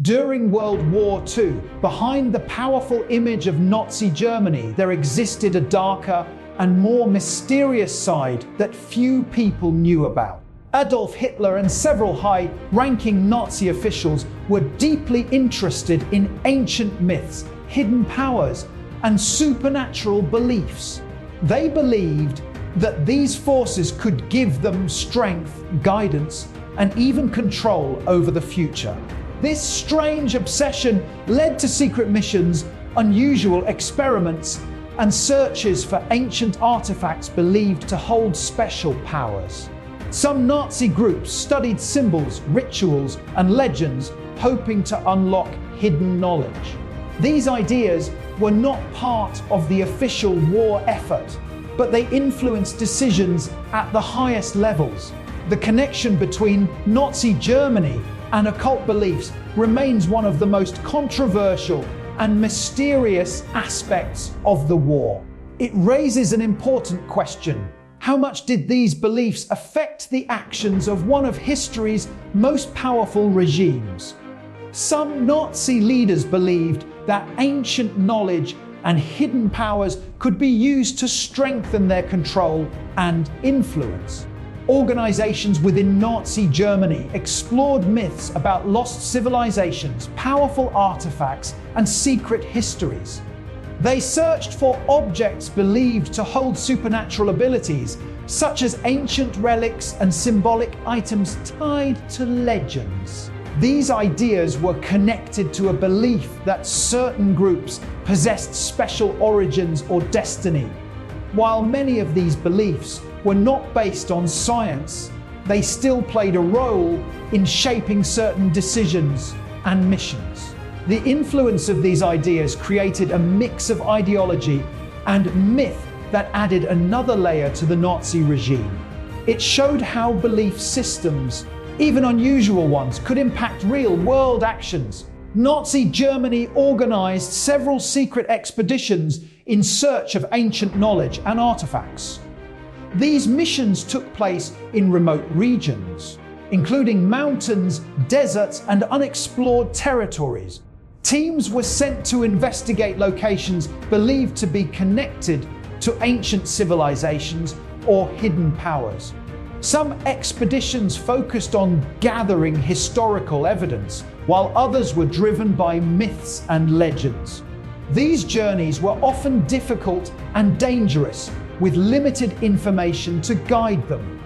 During World War II, behind the powerful image of Nazi Germany, there existed a darker and more mysterious side that few people knew about. Adolf Hitler and several high-ranking Nazi officials were deeply interested in ancient myths, hidden powers, and supernatural beliefs. They believed that these forces could give them strength, guidance, and even control over the future. This strange obsession led to secret missions, unusual experiments, and searches for ancient artifacts believed to hold special powers. Some Nazi groups studied symbols, rituals, and legends, hoping to unlock hidden knowledge. These ideas were not part of the official war effort, but they influenced decisions at the highest levels. The connection between Nazi Germany and occult beliefs remains one of the most controversial and mysterious aspects of the war. It raises an important question. How much did these beliefs affect the actions of one of history's most powerful regimes? Some Nazi leaders believed that ancient knowledge and hidden powers could be used to strengthen their control and influence. Organizations within Nazi Germany explored myths about lost civilizations, powerful artifacts, and secret histories. They searched for objects believed to hold supernatural abilities, such as ancient relics and symbolic items tied to legends. These ideas were connected to a belief that certain groups possessed special origins or destiny. While many of these beliefs were not based on science, they still played a role in shaping certain decisions and missions. The influence of these ideas created a mix of ideology and myth that added another layer to the Nazi regime. It showed how belief systems, even unusual ones, could impact real-world actions. Nazi Germany organized several secret expeditions in search of ancient knowledge and artifacts. These missions took place in remote regions, including mountains, deserts, and unexplored territories. Teams were sent to investigate locations believed to be connected to ancient civilizations or hidden powers. Some expeditions focused on gathering historical evidence, while others were driven by myths and legends. These journeys were often difficult and dangerous, with limited information to guide them.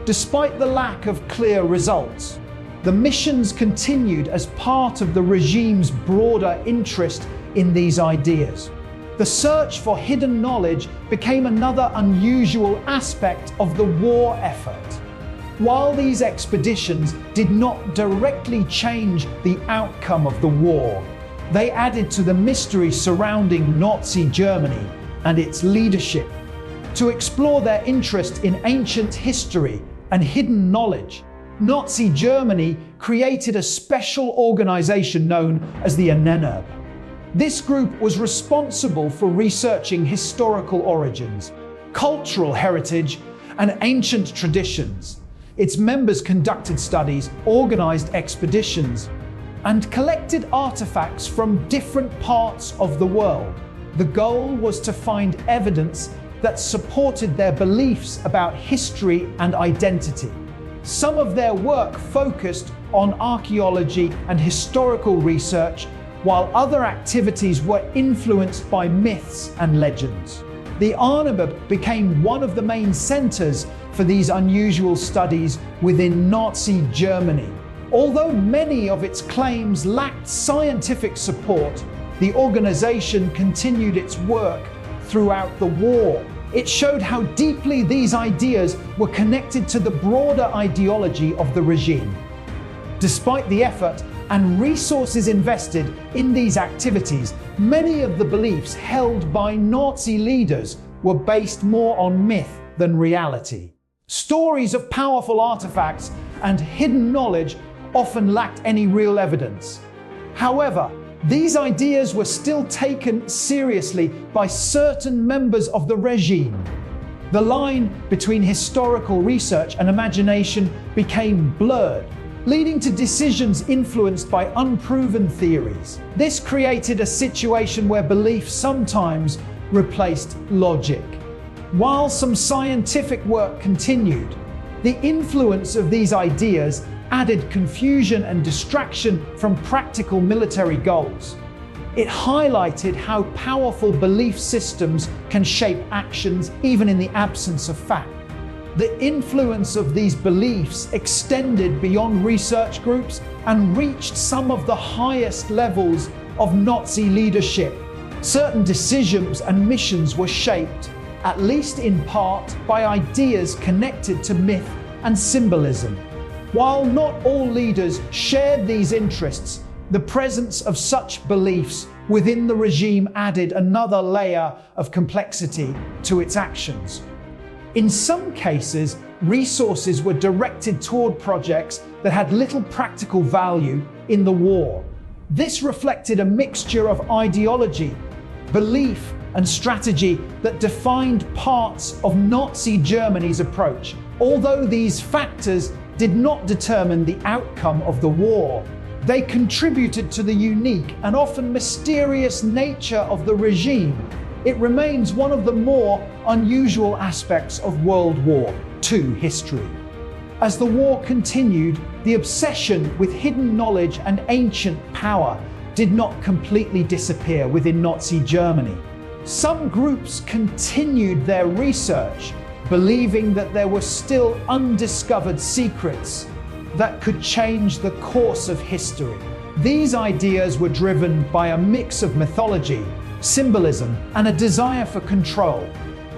Despite the lack of clear results, the missions continued as part of the regime's broader interest in these ideas. The search for hidden knowledge became another unusual aspect of the war effort. While these expeditions did not directly change the outcome of the war, they added to the mystery surrounding Nazi Germany and its leadership. To explore their interest in ancient history and hidden knowledge, Nazi Germany created a special organization known as the NNB. This group was responsible for researching historical origins, cultural heritage, and ancient traditions. Its members conducted studies, organized expeditions, and collected artifacts from different parts of the world. The goal was to find evidence that supported their beliefs about history and identity. Some of their work focused on archaeology and historical research, while other activities were influenced by myths and legends. The NNB became one of the main centers for these unusual studies within Nazi Germany. Although many of its claims lacked scientific support, the organization continued its work throughout the war. It showed how deeply these ideas were connected to the broader ideology of the regime. Despite the effort and resources invested in these activities, many of the beliefs held by Nazi leaders were based more on myth than reality. Stories of powerful artifacts and hidden knowledge often lacked any real evidence. However, these ideas were still taken seriously by certain members of the regime. The line between historical research and imagination became blurred. leading to decisions influenced by unproven theories. This created a situation where belief sometimes replaced logic. While some scientific work continued, the influence of these ideas added confusion and distraction from practical military goals. It highlighted how powerful belief systems can shape actions even in the absence of fact. The influence of these beliefs extended beyond research groups and reached some of the highest levels of Nazi leadership. Certain decisions and missions were shaped, at least in part, by ideas connected to myth and symbolism. While not all leaders shared these interests, the presence of such beliefs within the regime added another layer of complexity to its actions. In some cases, resources were directed toward projects that had little practical value in the war. This reflected a mixture of ideology, belief, and strategy that defined parts of Nazi Germany's approach. Although these factors did not determine the outcome of the war, they contributed to the unique and often mysterious nature of the regime. It remains one of the more unusual aspects of World War II history. As the war continued, the obsession with hidden knowledge and ancient power did not completely disappear within Nazi Germany. Some groups continued their research, believing that there were still undiscovered secrets that could change the course of history. These ideas were driven by a mix of mythology, symbolism, and a desire for control.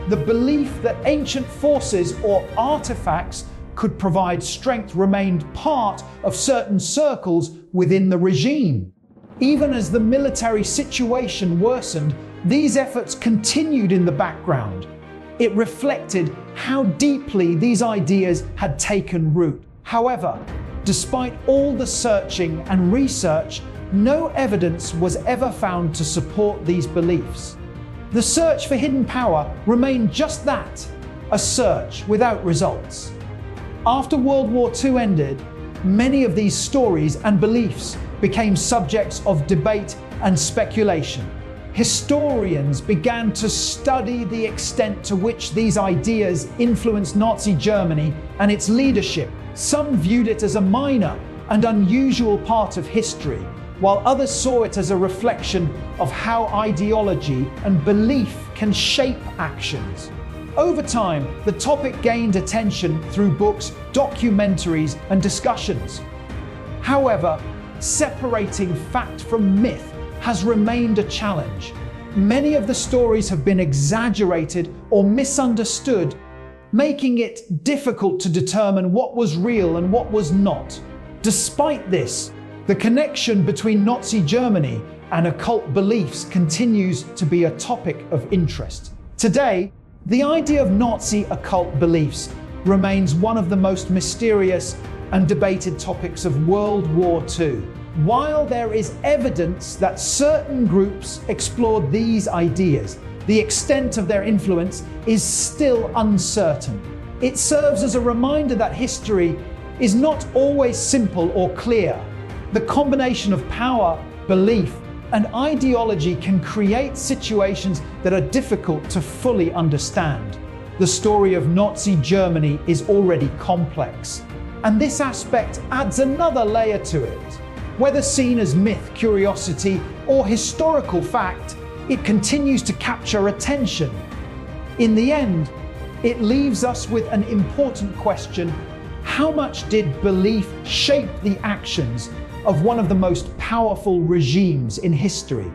The belief that ancient forces or artifacts could provide strength remained part of certain circles within the regime. Even as the military situation worsened, these efforts continued in the background. It reflected how deeply these ideas had taken root. However, despite all the searching and research, no evidence was ever found to support these beliefs. The search for hidden power remained just that, a search without results. After World War II ended, many of these stories and beliefs became subjects of debate and speculation. Historians began to study the extent to which these ideas influenced Nazi Germany and its leadership. Some viewed it as a minor and unusual part of history, while others saw it as a reflection of how ideology and belief can shape actions. Over time, the topic gained attention through books, documentaries, and discussions. However, separating fact from myth has remained a challenge. Many of the stories have been exaggerated or misunderstood, making it difficult to determine what was real and what was not. Despite this, the connection between Nazi Germany and occult beliefs continues to be a topic of interest. Today, the idea of Nazi occult beliefs remains one of the most mysterious and debated topics of World War II. While there is evidence that certain groups explored these ideas, the extent of their influence is still uncertain. It serves as a reminder that history is not always simple or clear. The combination of power, belief, and ideology can create situations that are difficult to fully understand. The story of Nazi Germany is already complex, and this aspect adds another layer to it. Whether seen as myth, curiosity, or historical fact, it continues to capture attention. In the end, it leaves us with an important question: how much did belief shape the actions of one of the most powerful regimes in history?